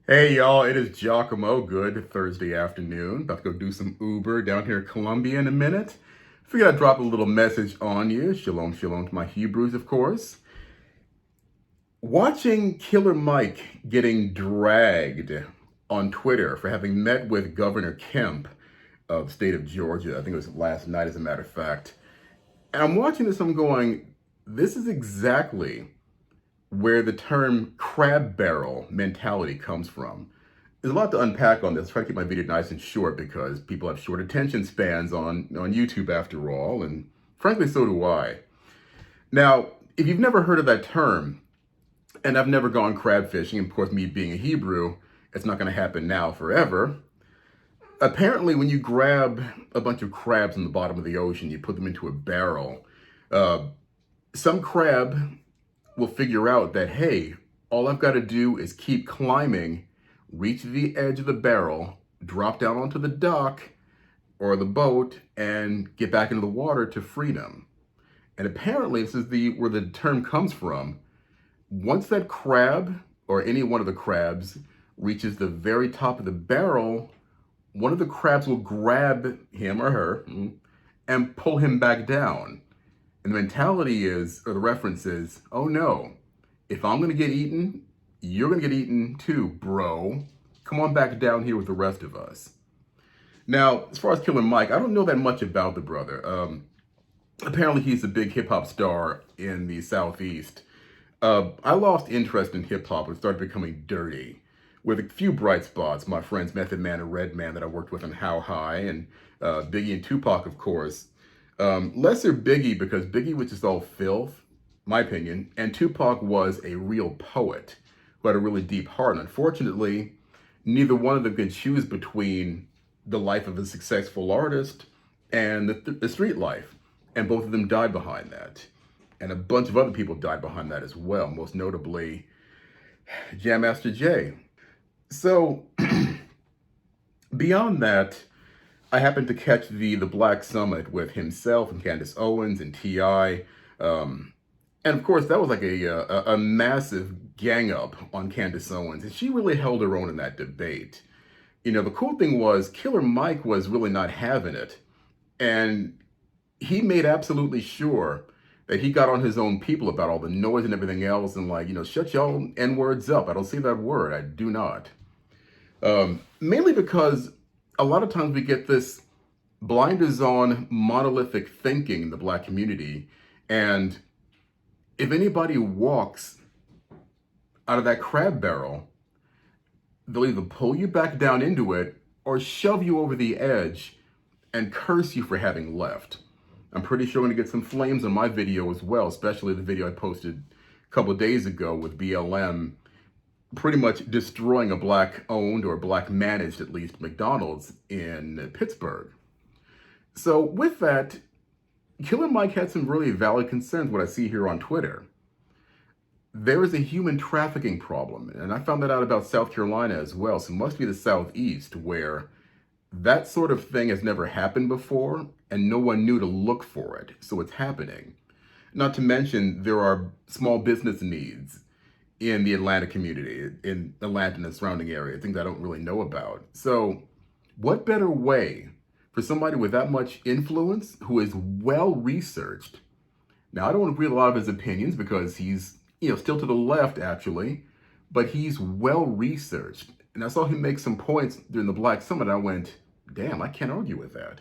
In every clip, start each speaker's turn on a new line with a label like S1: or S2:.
S1: Hey y'all, it is Giacomo. Good Thursday afternoon. About to go do some Uber down here in Colombia in a minute. Figured I'd drop a little message on you. Shalom, shalom to my Hebrews, of course. Watching Killer Mike getting dragged on Twitter for having met with Governor Kemp of the state of Georgia. I think it was last night, as a matter of fact. And I'm watching this, I'm going, this is exactly where the term crab barrel mentality comes from. There's a lot to unpack on this. Try to keep my video nice and short because people have short attention spans on YouTube after all, and frankly, so do I. Now, if you've never heard of that term, and I've never gone crab fishing, of course, me being a Hebrew, it's not going to happen now forever. Apparently, when you grab a bunch of crabs in the bottom of the ocean, you put them into a barrel, some crab will figure out that, hey, all I've got to do is keep climbing, reach the edge of the barrel, drop down onto the dock or the boat, and get back into the water to freedom. And apparently, this is where the term comes from. Once that crab, or any one of the crabs, reaches the very top of the barrel, one of the crabs will grab him or her and pull him back down. And the mentality is, or the reference is, oh no, if I'm going to get eaten, you're going to get eaten too, bro. Come on back down here with the rest of us. Now, as far as Killer Mike, I don't know that much about the brother. Apparently, he's a big hip hop star in the Southeast. I lost interest in hip hop and started becoming dirty, with a few bright spots. My friends Method Man and Redman that I worked with in How High, and Biggie and Tupac, of course. Lesser Biggie, because Biggie was just all filth, my opinion, and Tupac was a real poet who had a really deep heart. And unfortunately, neither one of them could choose between the life of a successful artist and the street life. And both of them died behind that. And a bunch of other people died behind that as well, most notably Jam Master Jay. So, beyond that, I happened to catch the Black Summit with himself and Candace Owens and T.I. And of course, that was like a massive gang up on Candace Owens. And she really held her own in that debate. You know, the cool thing was Killer Mike was really not having it. And he made absolutely sure that he got on his own people about all the noise and everything else. And like, shut y'all N-words up. I don't see that word. I do not. Mainly because a lot of times we get this blinders on monolithic thinking in the Black community. And if anybody walks out of that crab barrel, they'll either pull you back down into it or shove you over the edge and curse you for having left. I'm pretty sure I'm going to get some flames on my video as well, especially the video I posted a couple of days ago with BLM pretty much destroying a Black-owned or Black-managed, at least, McDonald's in Pittsburgh. So with that, Killer Mike had some really valid concerns, what I see here on Twitter. There is a human trafficking problem, and I found that out about South Carolina as well, so it must be the Southeast, where that sort of thing has never happened before, and no one knew to look for it, so it's happening. Not to mention, there are small business needs in the Atlanta community, in Atlanta and the surrounding area, things I don't really know about. So what better way for somebody with that much influence, who is well-researched? Now, I don't agree with a lot of his opinions because he's, still to the left, actually, but he's well-researched. And I saw him make some points during the Black Summit, and I went, damn, I can't argue with that.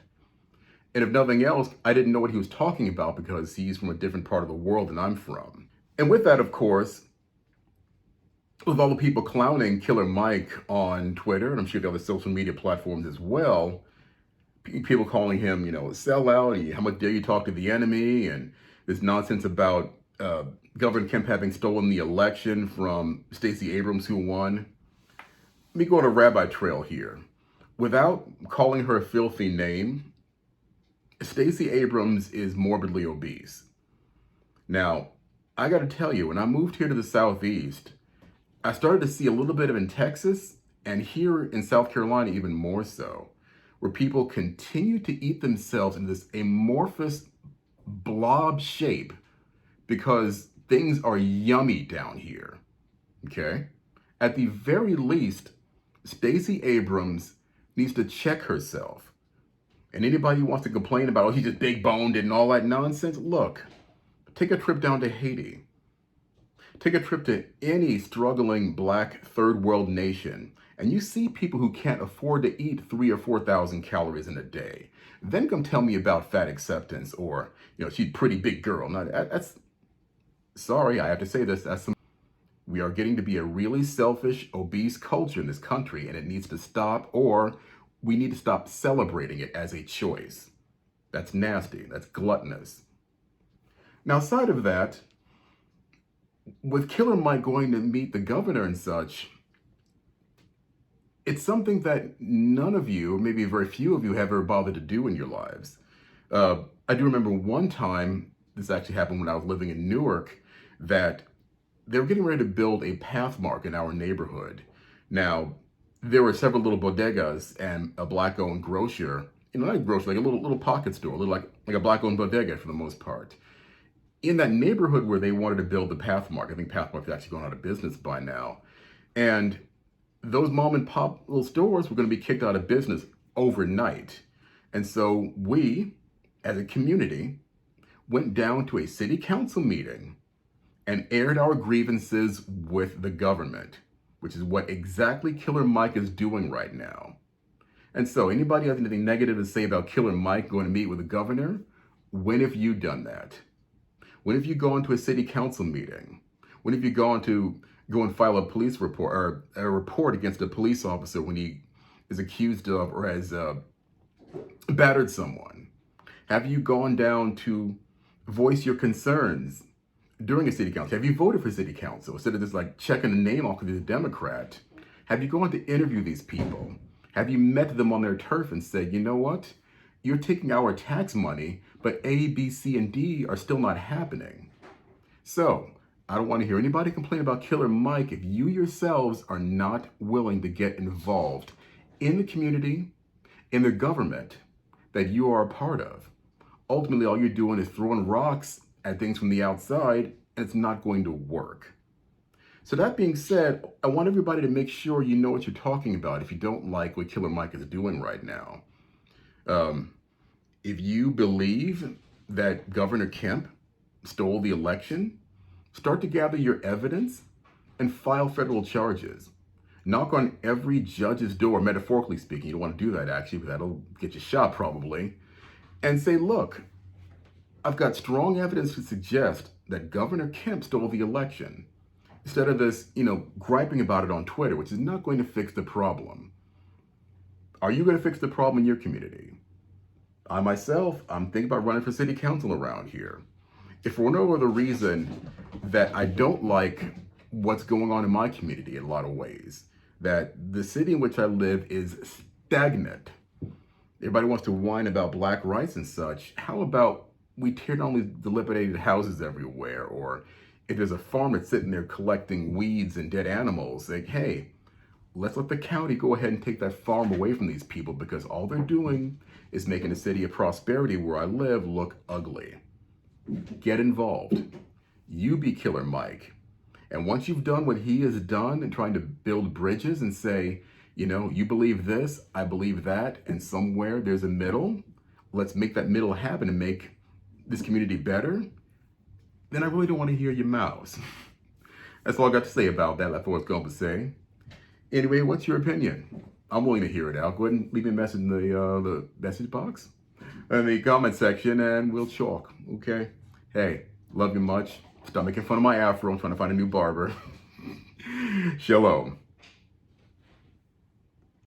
S1: And if nothing else, I didn't know what he was talking about because he's from a different part of the world than I'm from. And with that, of course, with all the people clowning Killer Mike on Twitter, and I'm sure the other social media platforms as well, people calling him, a sellout, and how much dare you talk to the enemy, and this nonsense about Governor Kemp having stolen the election from Stacey Abrams, who won. Let me go on a rabbit trail here. Without calling her a filthy name, Stacey Abrams is morbidly obese. Now, I got to tell you, when I moved here to the Southeast, I started to see a little bit of it in Texas, and here in South Carolina even more so, where people continue to eat themselves in this amorphous blob shape because things are yummy down here, okay? At the very least, Stacey Abrams needs to check herself. And anybody who wants to complain about, oh, he's just big boned and all that nonsense, look, take a trip down to Haiti. Take a trip to any struggling black third world nation, and you see people who can't afford to eat 3,000 or 4,000 calories in a day. Then come tell me about fat acceptance or, she's a pretty big girl. Now, that's, sorry, I have to say this, we are getting to be a really selfish, obese culture in this country, and it needs to stop, or we need to stop celebrating it as a choice. That's nasty. That's gluttonous. Now, aside of that, with Killer Mike going to meet the governor and such, it's something that none of you, or maybe very few of you, have ever bothered to do in your lives. I do remember one time, this actually happened when I was living in Newark, that they were getting ready to build a pathmark in our neighborhood. Now, there were several little bodegas and a black-owned grocer, not a grocer, like a little pocket store, like a black-owned bodega for the most part. In that neighborhood where they wanted to build the pathmark, I think Pathmark is actually going out of business by now, and those mom and pop little stores were going to be kicked out of business overnight. And so we, as a community, went down to a city council meeting and aired our grievances with the government, which is what exactly Killer Mike is doing right now. And so anybody has anything negative to say about Killer Mike going to meet with the governor, when have you done that? When have you gone to a city council meeting? When have you gone to go and file a police report or a report against a police officer when he is accused of or has battered someone? Have you gone down to voice your concerns during a city council? Have you voted for city council? Instead of just like checking the name off because he's a Democrat, have you gone to interview these people? Have you met them on their turf and said, you know what? You're taking our tax money, but A, B, C, and D are still not happening. So I don't want to hear anybody complain about Killer Mike if you yourselves are not willing to get involved in the community, in the government that you are a part of. Ultimately, all you're doing is throwing rocks at things from the outside, and it's not going to work. So that being said, I want everybody to make sure you know what you're talking about if you don't like what Killer Mike is doing right now. If you believe that Governor Kemp stole the election, start to gather your evidence and file federal charges. Knock on every judge's door, metaphorically speaking. You don't want to do that, actually, because that'll get you shot probably. And say, look, I've got strong evidence to suggest that Governor Kemp stole the election. Instead of this, griping about it on Twitter, which is not going to fix the problem. Are you going to fix the problem in your community? I myself, I'm thinking about running for city council around here. If for no other reason that I don't like what's going on in my community in a lot of ways, that the city in which I live is stagnant. Everybody wants to whine about black rights and such. How about we tear down these dilapidated houses everywhere? Or if there's a farmer sitting there collecting weeds and dead animals, like, hey, let's let the county go ahead and take that farm away from these people because all they're doing is making the city of prosperity where I live look ugly. Get involved. You be Killer Mike. And once you've done what he has done and trying to build bridges and say, you believe this, I believe that, and somewhere there's a middle, let's make that middle happen and make this community better, then I really don't want to hear your mouths. That's all I got to say about that. That's what I was going to say. Anyway, what's your opinion? I'm willing to hear it out. Go ahead and leave me a message in the message box, in the comment section, and we'll talk, okay? Hey, love you much. Stop making fun of my afro. I'm trying to find a new barber. Shalom.